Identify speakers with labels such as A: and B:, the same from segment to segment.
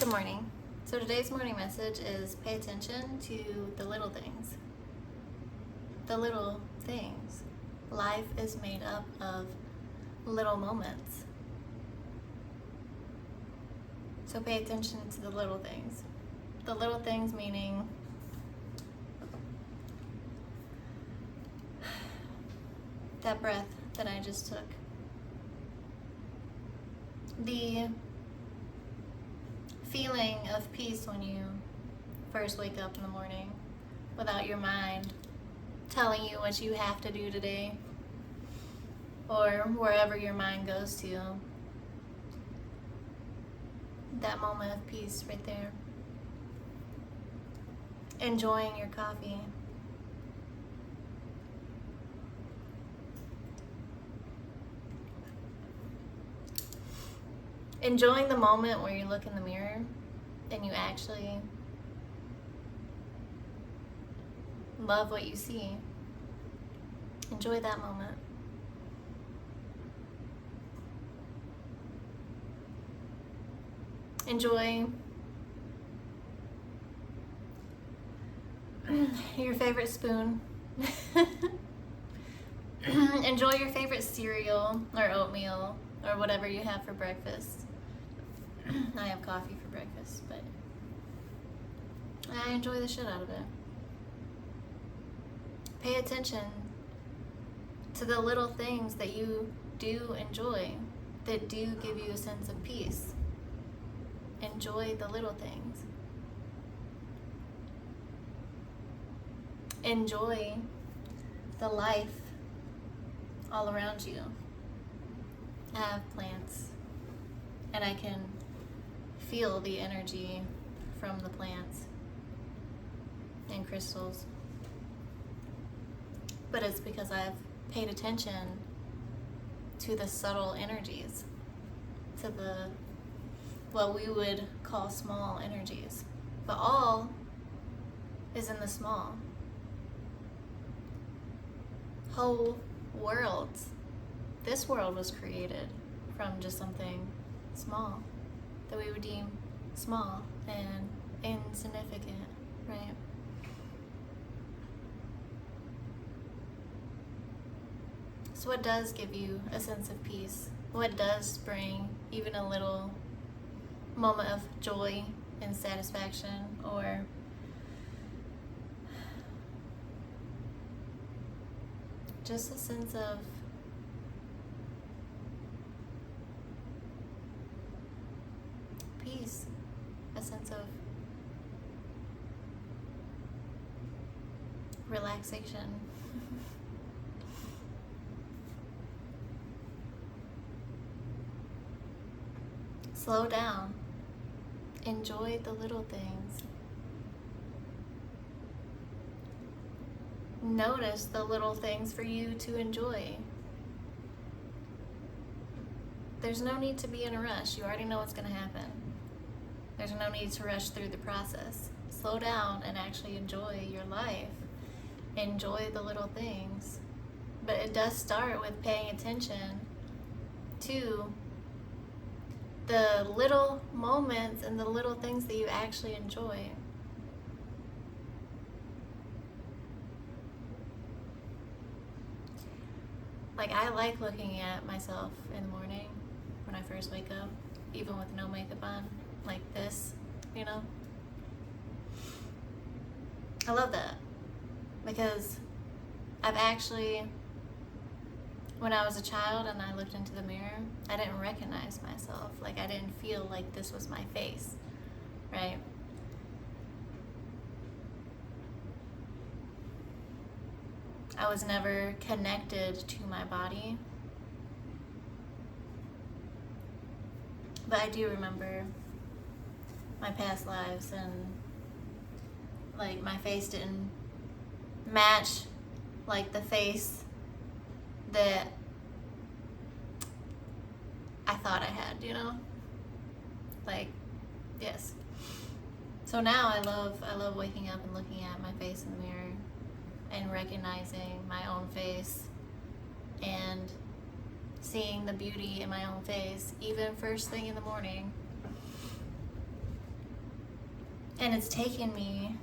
A: Good morning. So today's morning message is pay attention to the little things. The little things. Life is made up of little moments. So pay attention to the little things. The little things meaning that breath that I just took. The feeling of peace when you first wake up in the morning without your mind telling you what you have to do today or wherever your mind goes to. That moment of peace right there. Enjoying your coffee. Enjoying the moment where you look in the mirror and you actually love what you see. Enjoy that moment. Enjoy your favorite spoon. Enjoy your favorite cereal or oatmeal or whatever you have for breakfast. I have coffee for breakfast, but I enjoy the shit out of it. Pay attention to the little things that you do enjoy, that do give you a sense of peace. Enjoy the little things. Enjoy the life all around you. I have plants, and I can feel the energy from the plants and crystals. But it's because I've paid attention to the subtle energies, to the what we would call small energies. But all is in the small. Whole worlds. This world was created from just something small that we would deem small and insignificant, right? So what does give you a sense of peace? What does bring even a little moment of joy and satisfaction, or just a sense of peace, a sense of relaxation? Slow down. Enjoy the little things. Notice the little things for you to enjoy. There's no need to be in a rush. You already know what's going to happen. There's no need to rush through the process. Slow down and actually enjoy your life. Enjoy the little things. But it does start with paying attention to the little moments and the little things that you actually enjoy. Like, I like looking at myself in the morning when I first wake up, even with no makeup on, like this, you know? I love that because I've actually, when I was a child and I looked into the mirror, I didn't recognize myself. Like, I didn't feel like this was my face, right? I was never connected to my body. But I do remember my past lives, and like my face didn't match like the face that I thought I had, you know? Like, yes. So now I love waking up and looking at my face in the mirror and recognizing my own face and seeing the beauty in my own face, even first thing in the morning. And it's taken me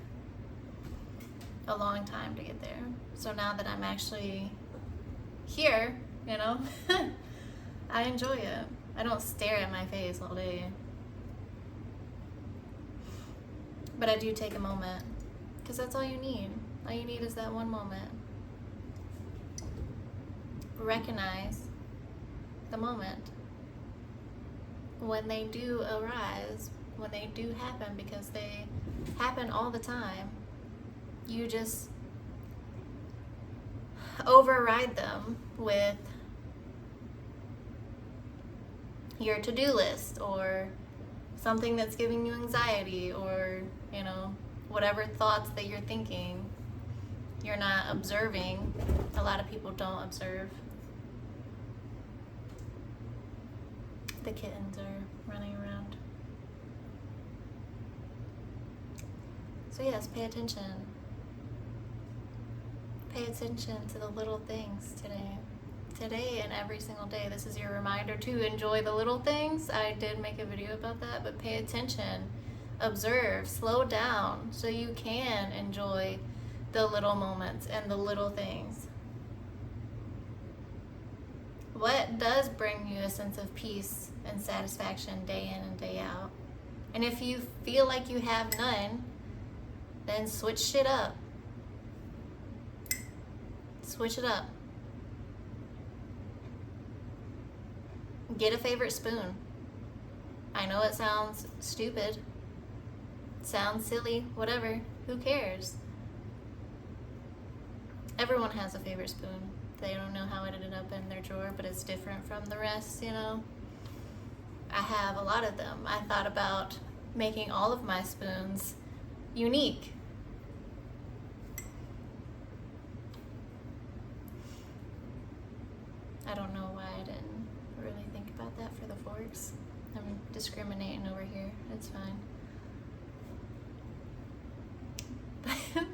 A: a long time to get there. So now that I'm actually here, you know, I enjoy it. I don't stare at my face all day. But I do take a moment, because that's all you need. All you need is that one moment. Recognize the moment when they do arise, when they do happen, because they happen all the time. You just override them with your to-do list or something that's giving you anxiety, or, you know, whatever thoughts that you're thinking. You're not observing. A lot of people don't observe. The kittens are running around. So yes, pay attention. Pay attention to the little things today. Today and every single day. This is your reminder to enjoy the little things. I did make a video about that, but pay attention. Observe, slow down so you can enjoy the little moments and the little things. What does bring you a sense of peace and satisfaction day in and day out? And if you feel like you have none, then switch shit up. Switch it up. Get a favorite spoon. I know it sounds stupid, sounds silly, whatever. Who cares? Everyone has a favorite spoon. They don't know how it ended up in their drawer, but it's different from the rest, you know? I have a lot of them. I thought about making all of my spoons unique. I don't know why I didn't really think about that for the forks. I'm discriminating over here. It's fine.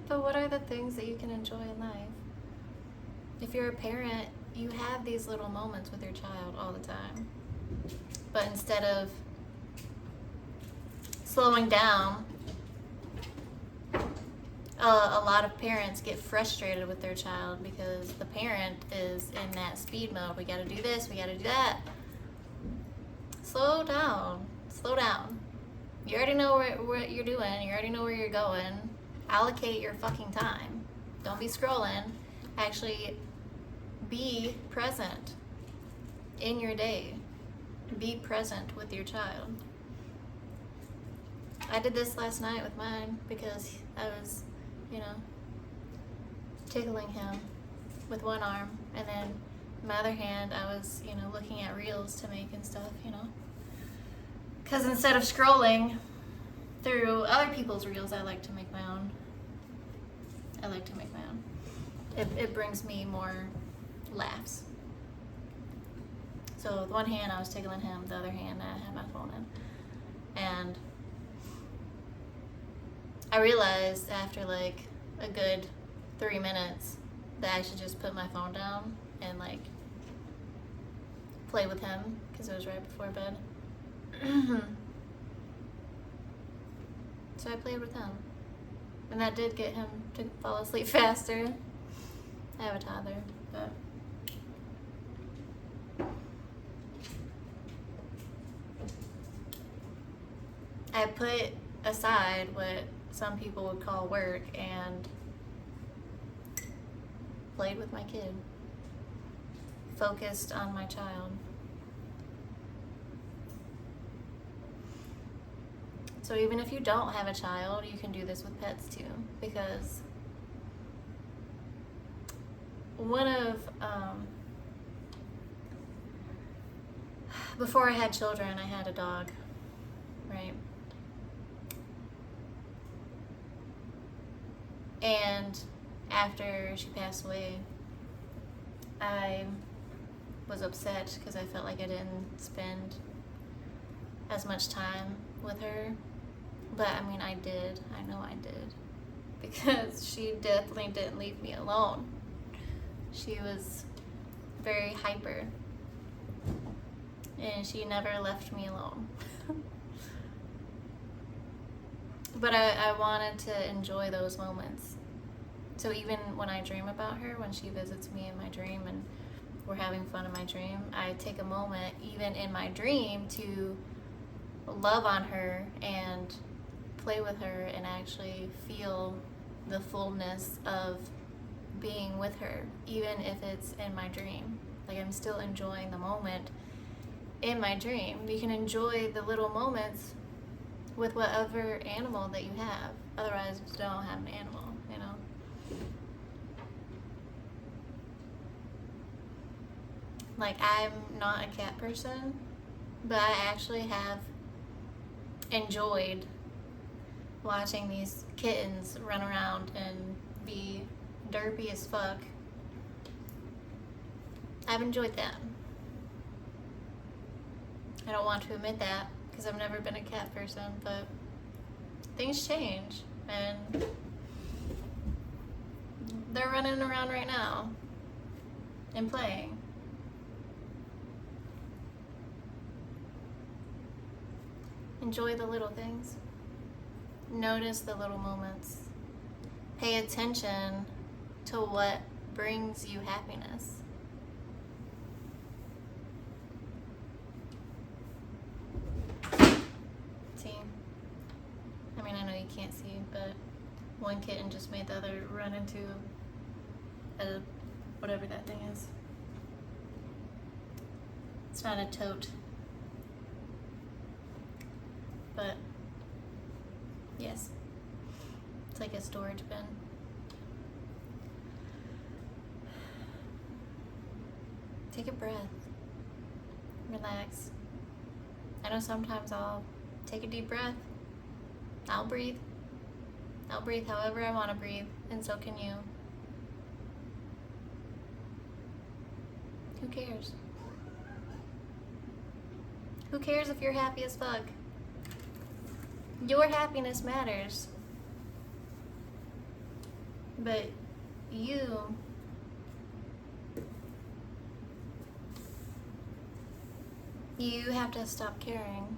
A: But what are the things that you can enjoy in life? If you're a parent, you have these little moments with your child all the time. But instead of slowing down, a lot of parents get frustrated with their child because the parent is in that speed mode. We gotta do this, we gotta do that. Slow down, slow down. You already know what you're doing, you already know where you're going. Allocate your fucking time. Don't be scrolling. Actually, be present in your day. Be present with your child. I did this last night with mine because I was, you know, tickling him with one arm, and then my other hand I was, you know, looking at reels to make and stuff, you know. Because instead of scrolling through other people's reels, I like to make my own. I like to make my own. It brings me more laughs. So with one hand I was tickling him, the other hand I had my phone in. And I realized after like a good 3 minutes that I should just put my phone down and like play with him, because it was right before bed. So I played with him, and that did get him to fall asleep faster. I have a toddler, but I put aside what some people would call work and played with my kid, focused on my child. So even if you don't have a child, you can do this with pets too, because one of, before I had children, I had a dog, right? And after she passed away, I was upset because I felt like I didn't spend as much time with her. But I mean, I did. I know I did. Because she definitely didn't leave me alone. She was very hyper. And she never left me alone. But I wanted to enjoy those moments. So even when I dream about her, when she visits me in my dream and we're having fun in my dream, I take a moment, even in my dream, to love on her and play with her and actually feel the fullness of being with her, even if it's in my dream. Like, I'm still enjoying the moment in my dream. You can enjoy the little moments with whatever animal that you have. Otherwise, don't have an animal, you know? Like, I'm not a cat person, but I actually have enjoyed watching these kittens run around and be derpy as fuck. I've enjoyed that. I don't want to admit that because I've never been a cat person, but things change and they're running around right now and playing. Enjoy the little things. Notice the little moments. Pay attention to what brings you happiness. See? I mean, I know you can't see, but one kitten just made the other run into a whatever that thing is. It's not a tote. But yes, it's like a storage bin. Take a breath. Relax. I know sometimes I'll take a deep breath. I'll breathe. I'll breathe however I want to breathe, and so can you. Who cares? Who cares if you're happy as fuck? Your happiness matters. But you have to stop caring.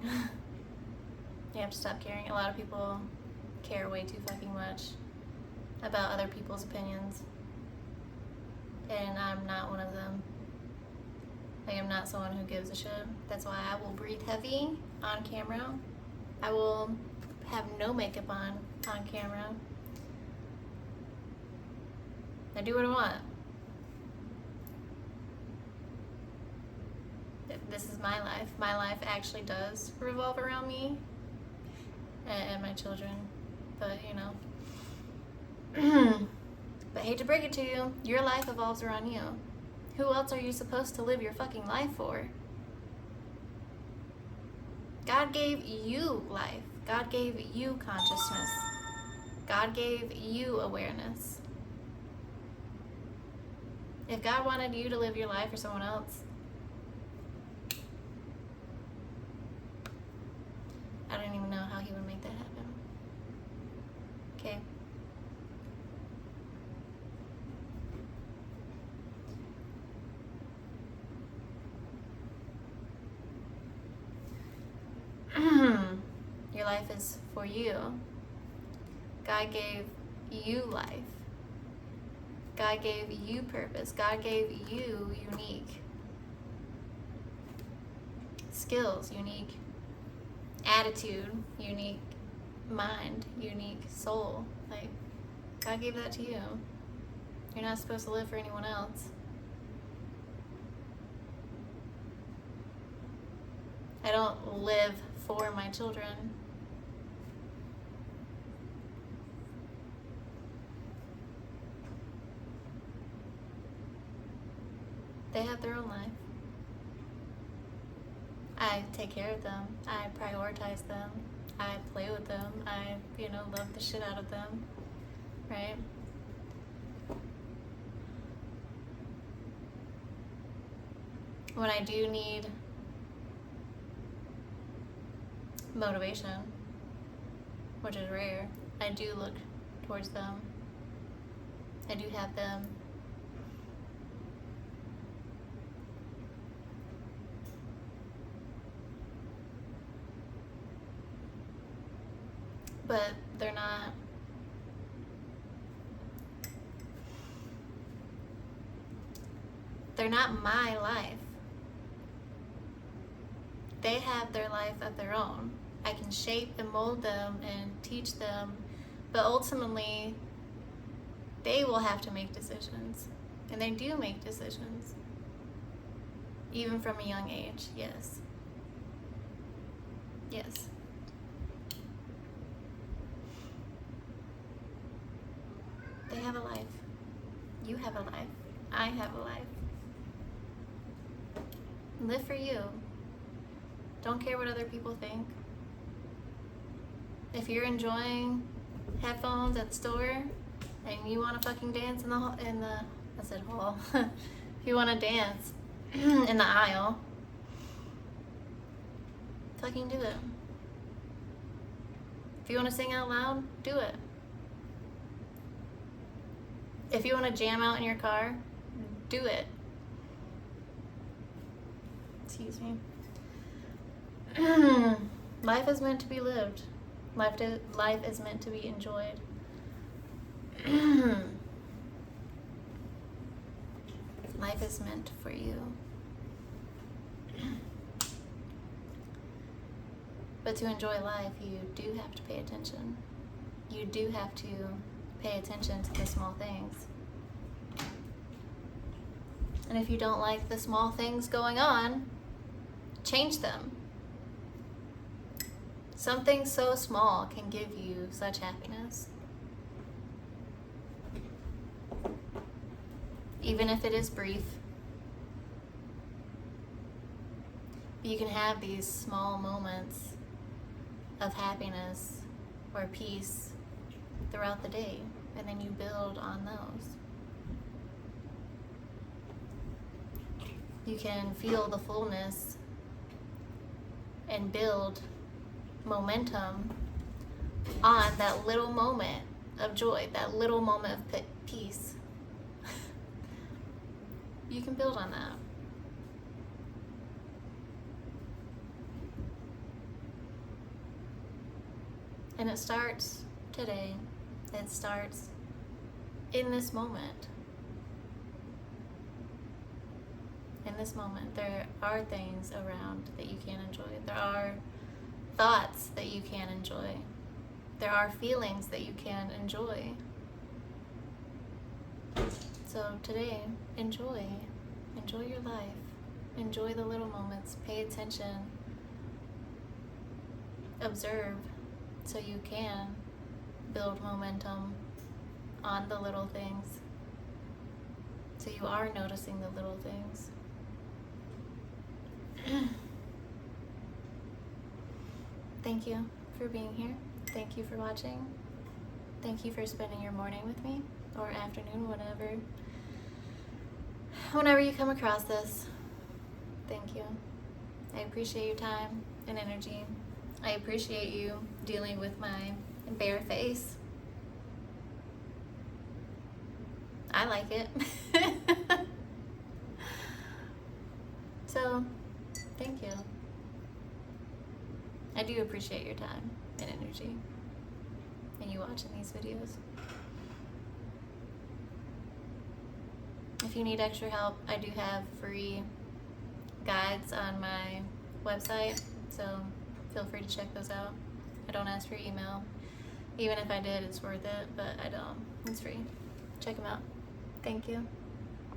A: You have to stop caring. A lot of people care way too fucking much about other people's opinions. And I'm not one of them. I am not someone who gives a shit. That's why I will breathe heavy on camera. I will have no makeup on camera. I do what I want. This is my life. My life actually does revolve around me and my children. But, you know. But I hate to break it to you, your life evolves around you. Who else are you supposed to live your fucking life for? God gave you life. God gave you consciousness. God gave you awareness. If God wanted you to live your life for someone else, I don't even know how he would make that happen. Okay. Your life is for you. God gave you life. God gave you purpose. God gave you unique skills, unique attitude, unique mind, unique soul. Like, God gave that to you. You're not supposed to live for anyone else. I don't live for my children. They have their own life. I take care of them. I prioritize them. I play with them. I, love the shit out of them. Right? When I do need motivation, which is rare, I do look towards them. I do have them. But They're not. They're not my life. They have their life of their own. I can shape and mold them and teach them, but ultimately, they will have to make decisions. And they do make decisions. Even from a young age, yes. Yes. They have a life. You have a life. I have a life. Live for you. Don't care what other people think. If you're enjoying headphones at the store and you want to fucking dance in the I said hall. If you want to dance in the aisle, fucking do it. If you want to sing out loud, do it. If you want to jam out in your car, do it. Excuse me. Life is meant to be lived. Life is meant to be enjoyed. Life is meant for you. But to enjoy life, you do have to pay attention. You do have to pay attention to the small things. And if you don't like the small things going on, change them. Something so small can give you such happiness. Even if it is brief. You can have these small moments of happiness or peace throughout the day, and then you build on those. You can feel the fullness and build momentum on that little moment of joy, that little moment of peace. You can build on that. And it starts today. It starts in this moment. In this moment, there are things around that you can enjoy. There are thoughts that you can enjoy. There are feelings that you can enjoy. So today, enjoy your life. Enjoy the little moments. Pay attention. Observe so you can build momentum on the little things. So you are noticing the little things. Thank you for being here. Thank you for watching. Thank you for spending your morning with me, or afternoon, whenever you come across this. Thank you. I appreciate your time and energy. I appreciate you dealing with my bare face. I like it. So, thank you. I do appreciate your time and energy and you watching these videos. If you need extra help, I do have free guides on my website, so feel free to check those out. I don't ask for email. Even if I did, it's worth it, but I don't. It's free. Check them out. Thank you.